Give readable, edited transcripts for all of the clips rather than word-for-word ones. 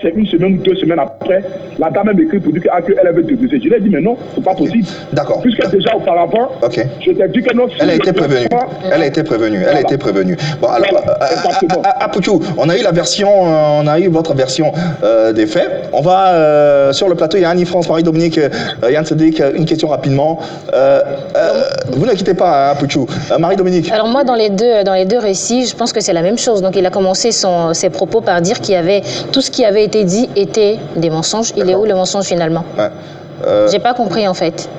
c'est une semaine ou 2 semaines après, la dame m'écrit pour dire qu'elle avait débusé. Je lui ai dit, mais non, c'est pas possible. D'accord. Puisque déjà auparavant, je t'ai dit que non. Elle a été prévenue. Elle a été prévenue. Elle a été prévenue. Bon, alors, Apouchou, on a eu la version, on a eu votre version des faits. On va sur le plateau. Il y a Annie-France, Marie-Dominique, Yann Sedik. Une question rapidement. Vous ne quittez pas, Apouchou. Marie-Dominique. Alors moi, dans les deux récits, je pense que c'est la même chose. Donc il a commencé ses propos par dire qu'il y avait tout ce qui avait été dit était des mensonges. Il est où le mensonge finalement? J'ai pas compris en fait.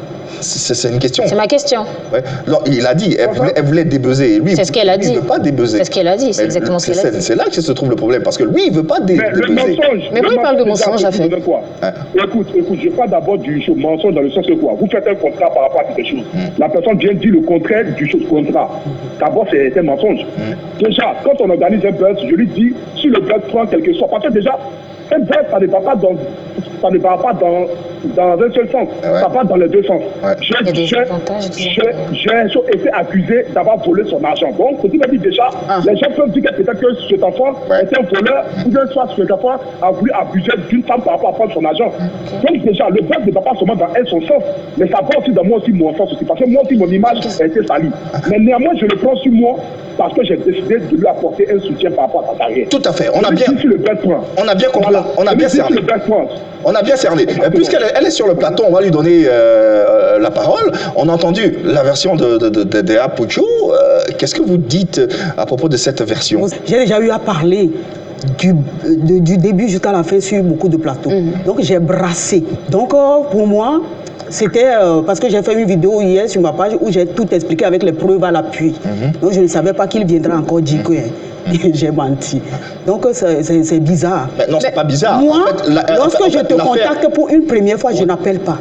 C'est une question. C'est ma question. Ouais. Non, il a dit, elle voulait débuzzer. C'est ce qu'elle a dit. Il ne veut pas débuzzer. C'est ce qu'elle a dit, c'est exactement ce qu'elle a dit. C'est là que se trouve le problème, parce que lui, il ne veut pas débuzzer. Mais pourquoi il parle de mensonge, en fait? Écoute, je parle d'abord du mensonge dans le sens que quoi? Vous faites un contrat par rapport à quelque chose. La personne vient dire le contraire du contrat. D'abord, c'est un mensonge. Déjà, quand on organise un buzz, je lui dis, si le buzz prend quelque chose, parce que déjà, un buzz, ça ne va pas dans un seul sens, ça va dans les deux sens. J'ai été accusé d'avoir volé son argent. Donc, ce qui m'a dit déjà, les gens peuvent dire que peut-être que cet enfant est un voleur, ou bien soit cet enfant a voulu abuser d'une femme par rapport à prendre son argent. Donc déjà, le buzz ne va pas seulement dans son sens, mais ça va aussi dans moi aussi mon sens aussi, parce que moi aussi mon image a été salie. Mais néanmoins, je le prends sur moi parce que j'ai décidé de lui apporter un soutien par rapport à sa carrière. Tout à fait. On a bien compris. On a bien cerné. On a bien cerné. Puisqu'elle est sur le plateau, on va lui donner la parole. On a entendu la version de Apouchou. Qu'est-ce que vous dites à propos de cette version? J'ai déjà eu à parler du début jusqu'à la fin sur beaucoup de plateaux. Donc j'ai brassé. Donc pour moi, c'était parce que j'ai fait une vidéo hier sur ma page où j'ai tout expliqué avec les preuves à l'appui. Donc je ne savais pas qu'il viendrait encore dire que j'ai menti. Donc c'est bizarre. Mais non, c'est pas bizarre. Moi, lorsque je te contacte pour une première fois, je n'appelle pas.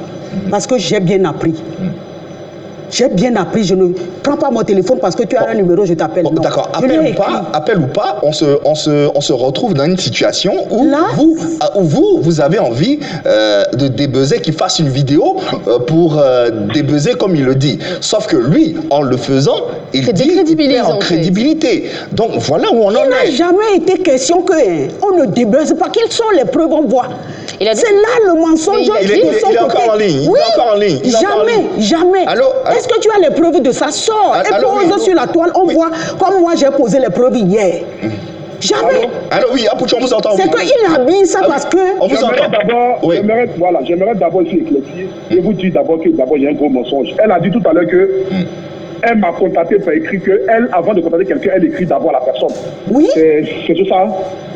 Parce que j'ai bien appris. J'ai bien appris, je ne prends pas mon téléphone parce que tu as un numéro, je t'appelle. D'accord, appel ou pas, on se retrouve dans une situation où vous avez envie de débuzzer, qu'il fasse une vidéo pour débuzzer comme il le dit. Sauf que lui, en le faisant, il perd en crédibilité. Donc voilà où on en est. Il n'a jamais été question qu'on ne débuzze pas. Quelles sont les preuves qu'on voit? C'est là le mensonge. Il est encore en ligne. Oui, jamais. Est-ce que tu as les preuves de ça? Sors et pose sur la toile. On voit, comme moi j'ai posé les preuves hier. Jamais. Alors oui, Apouchou, on vous entend. C'est qu'il habille ça parce que... On vous entend. J'aimerais d'abord ici éclaircir et vous dire d'abord qu'il y a un gros mensonge. Elle a dit tout à l'heure que... Elle m'a contacté par écrit qu'elle, avant de contacter quelqu'un, elle écrit d'abord la personne. Oui. C'est tout ça?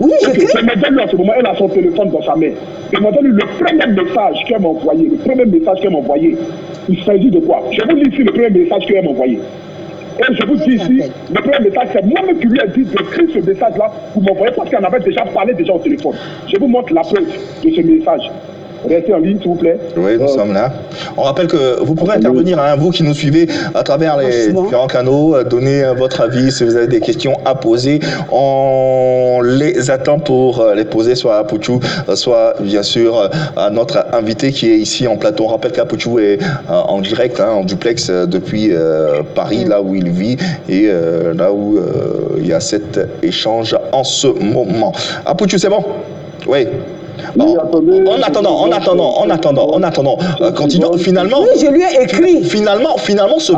Oui, j'écris. Demandez-lui en ce moment, elle a son téléphone dans sa main. Demandez-lui le premier message qu'elle m'a envoyé. Il s'agit de quoi? Je vous lis ici le premier message qu'elle m'a envoyé. Et je vous dis ici, le premier message, c'est moi-même qui lui ai dit d'écrire ce message-là pour m'envoyer parce qu'elle avait déjà parlé au téléphone. Je vous montre la preuve de ce message. Restez en ligne, s'il vous plaît. Oui, nous sommes là. On rappelle que vous pourrez intervenir, vous qui nous suivez à travers les différents canaux, donner votre avis si vous avez des questions à poser. On les attend pour les poser soit à Apouchou, soit bien sûr à notre invité qui est ici en plateau. On rappelle qu'Apouchou est en direct, en duplex depuis Paris, là où il vit et là où il y a cet échange en ce moment. Apouchou, c'est bon? Oui. Bon, en attendant, continuons. Finalement, oui, je lui ai écrit. Finalement, ce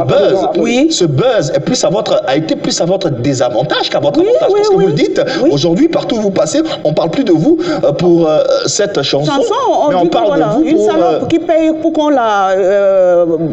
buzz a été plus à votre désavantage qu'à votre avantage. Parce que vous le dites, aujourd'hui, partout où vous passez, on parle plus de vous pour cette chanson, mais on parle de vous pour... Une salope qui paye pour qu'on la...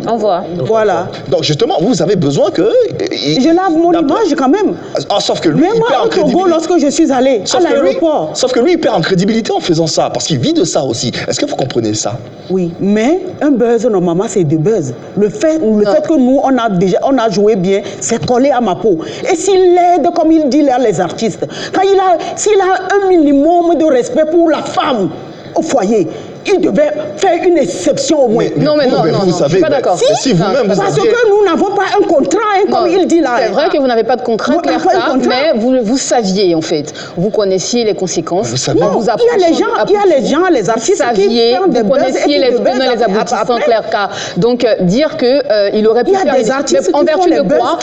envoie. Voilà. Donc justement, vous avez besoin que... Je lave mon image quand même. Sauf que lui, mais moi, au Togo, lorsque je suis allé à l'aéroport... Sauf que lui, il perd en crédibilité en faisant ça, parce qu'il vit de ça aussi. Est-ce que vous comprenez ça? Oui, mais un buzz, normalement, c'est du buzz. Le fait que nous, on a joué bien, c'est collé à ma peau. Et s'il aide, comme il dit là, les artistes, s'il a un minimum de respect pour la femme au foyer, il devait faire une exception au moins. Non, vous savez, je suis pas d'accord. Si vous-même, vous parce que nous n'avons pas un contrat, comme il dit là. C'est vrai que vous n'avez pas de contrat, mais vous saviez en fait. Vous connaissiez les conséquences. Vous saviez. Non, il y a les gens, les artistes qui font des vous connaissiez les tenants et les aboutissants, Claire K. Donc dire qu'il aurait pu faire des artistes en vertu de quoi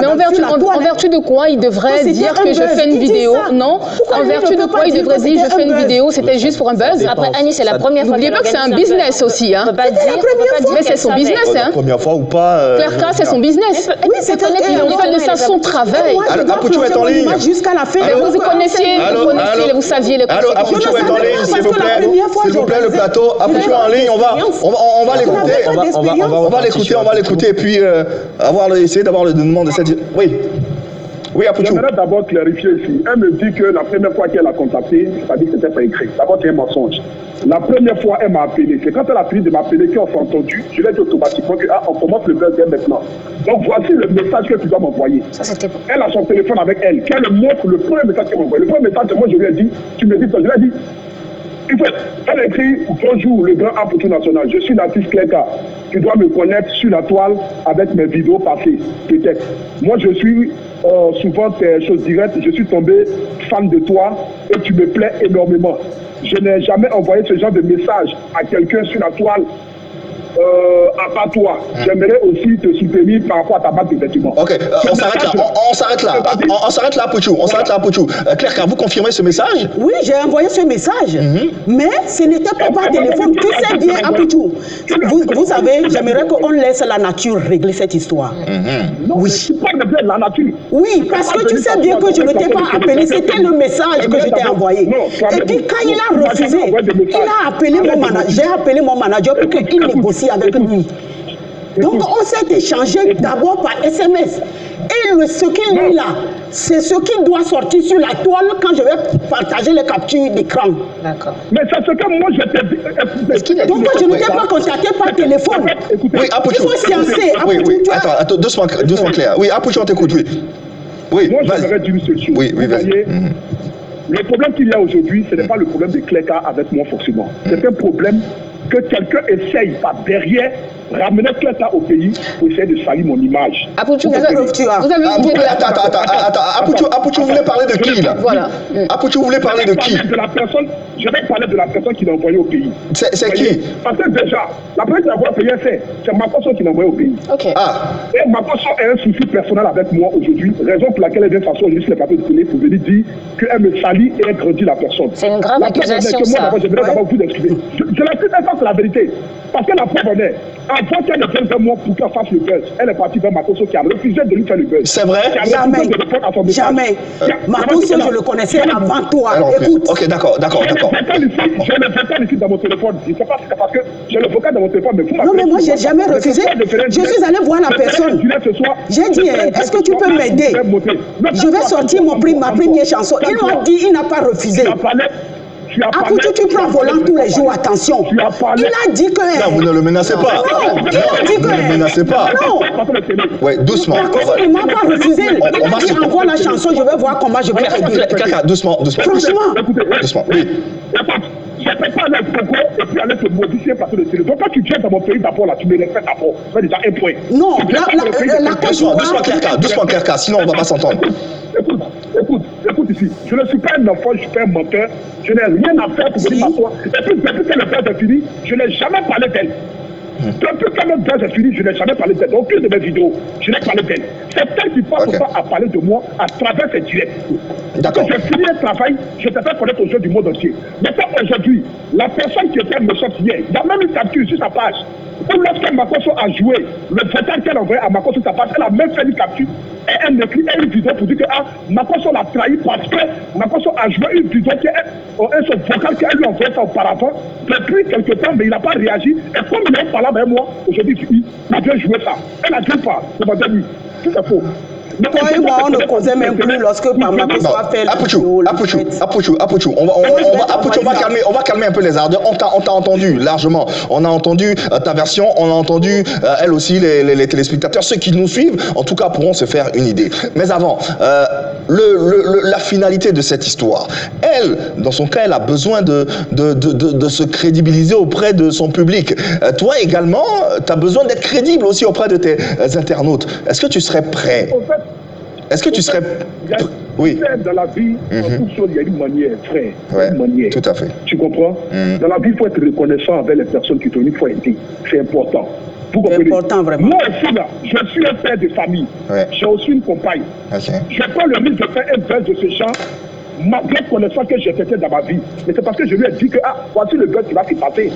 mais en vertu de quoi il devrait dire que je fais une vidéo? Non, en vertu de quoi il devrait dire je fais une vidéo? C'était juste pour un buzz. Après, Annie, c'est la première fois. N'oubliez pas que c'est un business aussi. Hein. Mais c'est son business. La première fois ou pas. Claire K, c'est son business. Oui, c'est qu'il fait de ça son travail. Apouchou est en ligne. Jusqu'à la fin. Vous connaissiez, vous saviez les conséquences. Apouchou est en ligne, s'il vous plaît. S'il vous plaît, le plateau. Apouchou est en ligne, on va l'écouter. On va l'écouter et puis essayer d'avoir le dénouement de cette... Oui, Apouchou. J'aimerais d'abord clarifier ici. Elle me dit que la première fois qu'elle a contacté, c'est-à-dire que c'était pas écrit. D'abord, c'est un mensonge. La première fois, elle m'a appelé. C'est quand elle a fini de m'appeler qu'on s'est entendu. Je l'ai dit automatiquement qu'on commence le buzz dès maintenant. Donc, voici le message que tu dois m'envoyer. Elle a son téléphone avec elle. Qu'elle montre le premier message qu'elle m'a envoyé. Le premier message que moi, je lui ai dit, tu me dis ça. Je lui ai dit, elle a écrit bonjour, le grand Apouchou national. Je suis l'artiste Claire K. Tu dois me connaître sur la toile avec mes vidéos passées, peut-être. Moi, je suis souvent tes choses directes. Je suis tombé fan de toi et tu me plais énormément. Je n'ai jamais envoyé ce genre de message à quelqu'un sur la toile. À part toi, j'aimerais aussi te soutenir par rapport à ta marque de vêtements. Ok, on s'arrête là, Apouchou. Claire K, vous confirmez ce message? Oui, j'ai envoyé ce message, mais ce n'était pas par téléphone. Tu sais bien, Apouchou. Vous savez, j'aimerais qu'on laisse la nature régler cette histoire. Non, oui. Je parle de la nature. Oui, parce que tu sais bien que je ne t'ai pas appelé. C'était le message que je t'ai envoyé. Et puis quand il a refusé, il a appelé mon manager. J'ai appelé mon manager pour qu'il négocie avec lui. Donc on s'est échangé d'abord par SMS. Et ce qu'il lit là, c'est ce qui doit sortir sur la toile quand je vais partager les captures d'écran. D'accord. Mais c'est ce que moi je t'ai dit. Donc je ne t'ai pas contacté par téléphone. Oui, Apouchou. Il faut sciencer. Oui. Attends, doucement Claire. Oui, Apouchou, on t'écoute, oui. Moi, j'aimerais dire une seule chose. Oui, vas-y. Le problème qu'il y a aujourd'hui, ce n'est pas le problème de Claire K avec moi forcément. C'est un problème que quelqu'un essaye par derrière ramener Claire K au pays pour essayer de salir mon image. Apouchou, vous avez une idée de la... Attends, Apouchou, vous voulez parler de qui là? Voilà. Apouchou, vous voulez parler de qui? Je vais parler de la personne qui l'a envoyé au pays. C'est qui? Parce que déjà, la personne qui l'a envoyé au pays, c'est Makosso qui l'a envoyé au pays. Ok. Et Makosso a un souci personnel avec moi aujourd'hui, raison pour laquelle elle vient s'asseoir juste les papiers de télé pour venir dire qu'elle me salit et elle grandit la personne. C'est une grave accusation, ça. Moi, j'aimerais d'abord vous excuser. Je l'excuse, c'est la vérité. Parce que la preuve en est, avant qu'elle ne vienne vers moi pour qu'elle fasse le buzz, elle est partie vers Makosso qui a refusé de lui faire le buzz. C'est vrai? Jamais. Makosso, je le connaissais avant toi. Alors, écoute. Ok, d'accord. J'ai le vocal ici dans mon téléphone. Je ne sais pas si c'est parce que j'ai le vocal dans mon téléphone, mais vous m'avez... Non, mais moi, j'ai jamais refusé. Je suis allé voir la personne. J'ai dit, est-ce que tu peux m'aider? Je vais sortir ma première chanson. Il m'a dit, il n'a pas refusé. Apouchou, tu prends volant tous les jours, attention. Il a dit que... Non, vous ne le menacez pas. Non, il a dit que... Vous ne le menacez pas. Non. Oui, doucement. Il ne m'a pas refusé. Il m'a dit, envoie la chanson, je vais voir comment je vais aider. Doucement. Franchement. Doucement, oui. Je ne peux pas aller au Congo et puis aller te modifier parce que le télé. Donc quand tu viens dans mon pays d'abord, là, tu me respectes d'abord. C'est déjà un point. Non, la doucement, Claire K, sinon on ne va pas s'entendre. Écoute ici. Je ne suis pas un enfant, je suis pas un menteur. Je n'ai rien à faire pour venir m'asseoir. Et puis, depuis que le buzz est fini, je n'ai jamais parlé d'elle. Depuis que le buzz est fini, je n'ai jamais parlé d'elle. Dans aucune de mes vidéos, je n'ai parlé d'elle. C'est elle qui passe à parler de moi à travers ses directs. D'accord. Quand j'ai fini un travail, je te fais connaître aux jeux du monde entier. Maintenant, aujourd'hui, la personne qui était méchante hier, il y a même une capture sur sa page. Où lorsque Makosso a joué, le vocal qu'elle a envoyé à Makosso sur sa page, elle a même fait une capture et elle écrit une vidéo pour dire que Makosso l'a trahi parce que Makosso a joué une vidéo qui est un vocal qu'elle lui a envoyé auparavant depuis quelque temps, mais il n'a pas réagi. Et comme il est parlé avec moi, aujourd'hui, il a bien joué ça. Elle a dit pas, c'est ma nuit. Tout est faux. Toi et moi, on ne causait même plus lorsque Bamako soit fait la vidéo. Apouchou, on va calmer un peu les ardeurs. On t'a entendu largement. On a entendu ta version, on a entendu elle aussi, les téléspectateurs. Ceux qui nous suivent, en tout cas, pourront se faire une idée. Mais avant, la finalité de cette histoire. Elle, dans son cas, elle a besoin de se crédibiliser auprès de son public. Toi également, tu as besoin d'être crédible aussi auprès de tes internautes. Est-ce que tu serais prêt? Est-ce que tu serais... Oui. Dans la vie, dans toute chose, il y a une manière, frère. Ouais, une manière. tout à fait. Tu comprends? Dans la vie, il faut être reconnaissant avec les personnes qui t'ont dit, il faut aider. C'est important. C'est important, vraiment. Moi aussi, là, je suis un père de famille. Ouais. J'ai aussi une compagne. Okay. Je prends le risque de faire un buzz de ce genre, malgré connaissant que j'ai fait dans ma vie. Mais c'est parce que je lui ai dit que, voici le buzz qui va s'y passer.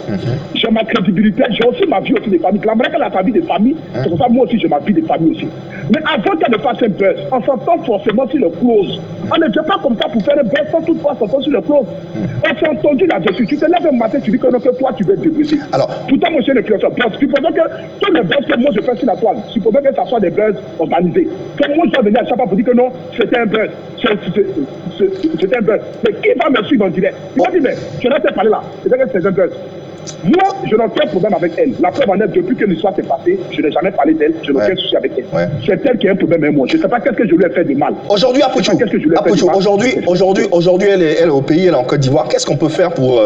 J'ai ma crédibilité, j'ai aussi ma vie aussi de famille. Clairement que la famille des familles, c'est pour ça moi aussi j'ai ma vie de famille aussi. Mais avant qu'elle ne fasse un buzz, on s'entend forcément sur le close. On ne fait pas comme ça pour faire un buzz sans toutefois s'entendre sur le close. On s'est entendu là-dessus. Tu te lèves un matin, tu dis que non, que toi tu veux te débrouiller. Alors, pourtant, monsieur le client, supposons que tous les buzz que moi je fais sur la toile, supposons que ça soit des buzz organisés. Que moi je dois venir à chaque fois pour dire que non, c'était un buzz. C'était un buzz. Mais qui va me suivre en direct? Il va dire, mais je n'ai pas parlé là. C'est vrai que c'est un buzz. Moi, je n'ai aucun problème avec elle. La preuve en est, depuis que l'histoire s'est passée, je n'ai jamais parlé d'elle, je n'ai aucun souci avec elle. Ouais. C'est elle qui a un problème avec moi. Je ne sais pas qu'est-ce que je lui ai fait de mal. Aujourd'hui, Apouchou, aujourd'hui, elle est au pays, elle est en Côte d'Ivoire. Qu'est-ce qu'on peut faire pour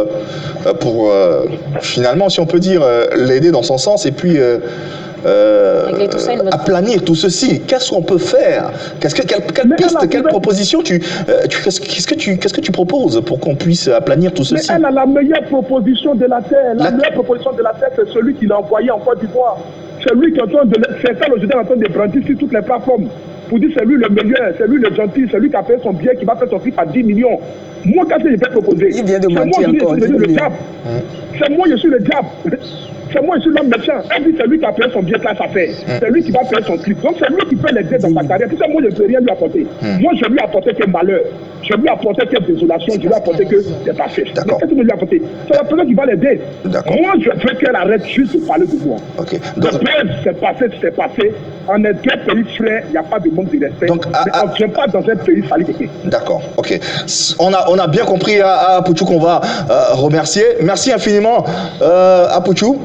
finalement, si on peut dire, l'aider dans son sens et puis aplanir tout ceci? Qu'est-ce qu'on peut faire? Quelle piste, quelle proposition qu'est-ce que tu proposes pour qu'on puisse aplanir tout ceci? Mais elle a la meilleure proposition de la terre. La meilleure proposition de la terre, c'est celui qui l'a envoyé en Côte d'Ivoire. C'est lui qui est en train de... C'est ça, aujourd'hui, en train de brandir sur toutes les plateformes. Pour dire c'est lui le meilleur, c'est lui le gentil, c'est lui qui a fait son bien, qui va faire son fils à 10 millions. Moi, qu'est-ce que je peux proposer? Il vient de mentir encore. C'est moi, je suis le diable. C'est moi, je suis l'homme méchant. Elle dit c'est lui qui a fait son bien classe à faire. C'est lui qui va faire son clip. Donc c'est lui qui peut l'aider dans sa carrière. Puis moi, je ne peux rien lui apporter. Moi, je lui ai apporté que malheur. Je lui ai apporté que désolation. Je lui ai apporté que c'est passé. Mais qu'est-ce que je lui ai apporté? C'est la personne qui va l'aider. Moi, je veux qu'elle arrête juste de parler de moi. Okay. Donc, c'est passé. On est deux pays frères, il n'y a pas de manque de respect. Donc, mais on ne vient pas dans un pays salé. D'accord, ok. On a bien compris à Apouchou qu'on va remercier. Merci infiniment, Apouchou.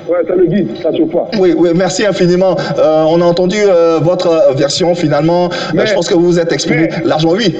Ouais, ça le dit, ça se voit. Oui, merci infiniment. On a entendu votre version finalement. Je pense que vous vous êtes exprimé largement. Oui.